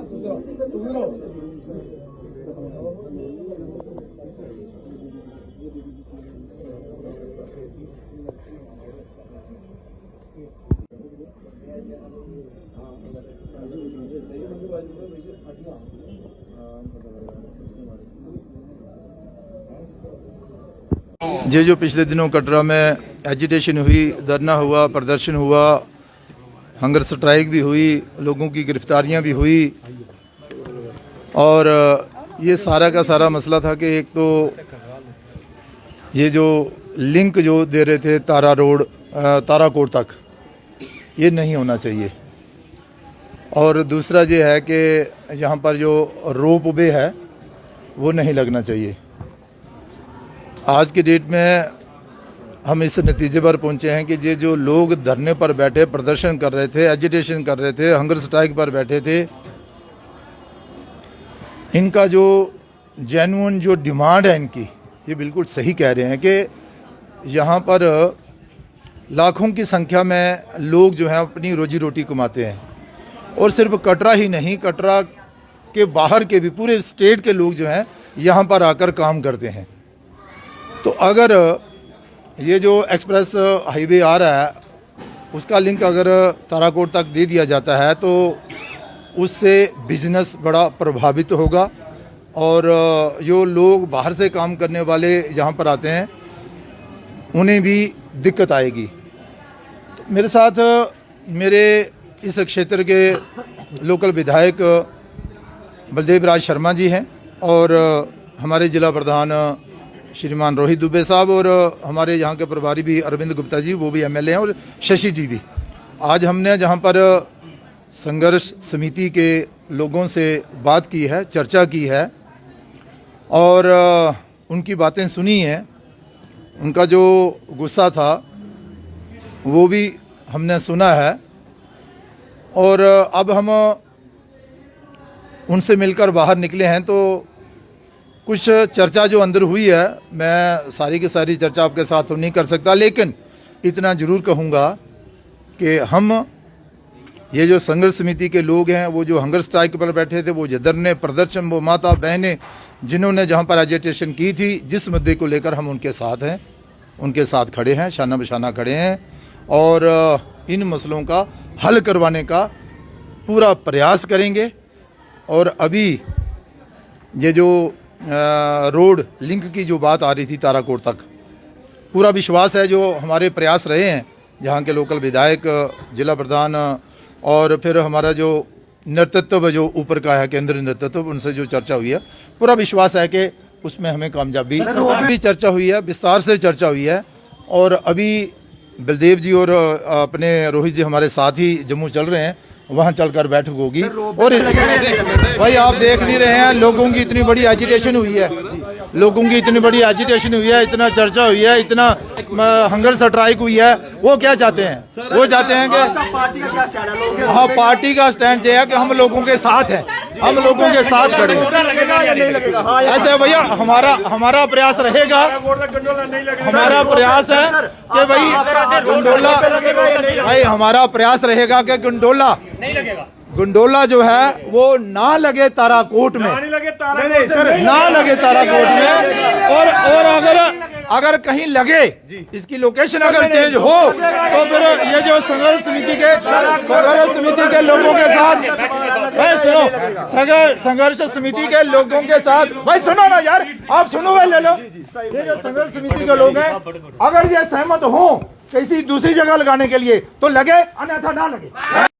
ये जो पिछले दिनों कटरा में एजिटेशन हुई, धरना हुआ, प्रदर्शन हुआ, हंगर स्ट्राइक भी हुई, लोगों की गिरफ्तारियां भी हुई और ये सारा का सारा मसला था कि एक तो ये जो लिंक जो दे रहे थे ताराकोट तक, ये नहीं होना चाहिए। और दूसरा ये है कि यहाँ पर जो रोप वे है वो नहीं लगना चाहिए। आज की डेट में हम इस नतीजे पर पहुँचे हैं कि ये जो लोग धरने पर बैठे प्रदर्शन कर रहे थे, एजिटेशन कर रहे थे, हंगर स्ट्राइक पर बैठे थे, इनका जो जेन्युइन जो डिमांड है इनकी, ये बिल्कुल सही कह रहे हैं कि यहाँ पर लाखों की संख्या में लोग जो हैं अपनी रोजी रोटी कमाते हैं और सिर्फ कटरा ही नहीं, कटरा के बाहर के भी पूरे स्टेट के लोग जो हैं यहाँ पर आकर काम करते हैं। तो अगर ये जो एक्सप्रेस हाईवे आ रहा है उसका लिंक अगर ताराकोट तक दे दिया जाता है तो उससे बिजनेस बड़ा प्रभावित होगा और जो लोग बाहर से काम करने वाले यहाँ पर आते हैं उन्हें भी दिक्कत आएगी। तो मेरे साथ मेरे इस क्षेत्र के लोकल विधायक बलदेव राज शर्मा जी हैं और हमारे ज़िला प्रधान श्रीमान रोहित दुबे साहब और हमारे यहाँ के प्रभारी भी अरविंद गुप्ता जी, वो भी एमएलए हैं, और शशि जी भी। आज हमने जहाँ पर संघर्ष समिति के लोगों से बात की है, चर्चा की है और उनकी बातें सुनी हैं, उनका जो गुस्सा था वो भी हमने सुना है और अब हम उनसे मिलकर बाहर निकले हैं। तो कुछ चर्चा जो अंदर हुई है, मैं सारी की सारी चर्चा आपके साथ तो नहीं कर सकता, लेकिन इतना ज़रूर कहूँगा कि हम ये जो संघर्ष समिति के लोग हैं, वो जो हंगर स्ट्राइक पर बैठे थे, वो जो धरने प्रदर्शन, वो माता बहनें जिन्होंने जहाँ पर एजिटेशन की थी, जिस मुद्दे को लेकर हम उनके साथ हैं, उनके साथ खड़े हैं, शाना बशाना खड़े हैं और इन मसलों का हल करवाने का पूरा प्रयास करेंगे। और अभी ये जो रोड लिंक की जो बात आ रही थी ताराकोट तक, पूरा विश्वास है जो हमारे प्रयास रहे हैं, जहाँ के लोकल विधायक, जिला प्रधान और फिर हमारा जो नेतृत्व जो ऊपर का है, केंद्रीय नेतृत्व, उनसे जो चर्चा हुई है, पूरा विश्वास है कि उसमें हमें कामयाबी भी चर्चा हुई है, विस्तार से चर्चा हुई है। और अभी बलदेव जी और अपने रोहित जी हमारे साथ ही जम्मू चल रहे हैं, वहाँ चलकर बैठक होगी। और भाई आप देख नहीं रहे हैं, लोगों की इतनी बड़ी एजिटेशन हुई है, लोगों की इतनी बड़ी एजिटेशन हुई है, इतना चर्चा हुई है, इतना हंगर स्ट्राइक हुई है। वो क्या चाहते हैं? वो चाहते हैं कि हाँ, पार्टी का स्टैंड ये है कि हम लोगों के साथ हैं, हम लोगों के साथ खड़े हैं। ऐसे भैया हमारा प्रयास रहेगा, हमारा प्रयास है कि भाई हमारा प्रयास रहेगा कि गुंडोला जो है वो ना लगे ताराकोट में, ना लगे ताराकोट में। और अगर कहीं लगे, इसकी लोकेशन अगर चेंज हो तो फिर ये जो संघर्ष समिति के लोगों के साथ, संघर्ष समिति के लोगों के साथ, भाई सुनो ना यार, आप सुनो भाई, ले लो। ये जो संघर्ष समिति के लोग हैं, अगर ये सहमत हो किसी दूसरी जगह लगाने के लिए तो लगे, अन्यथा ना लगे।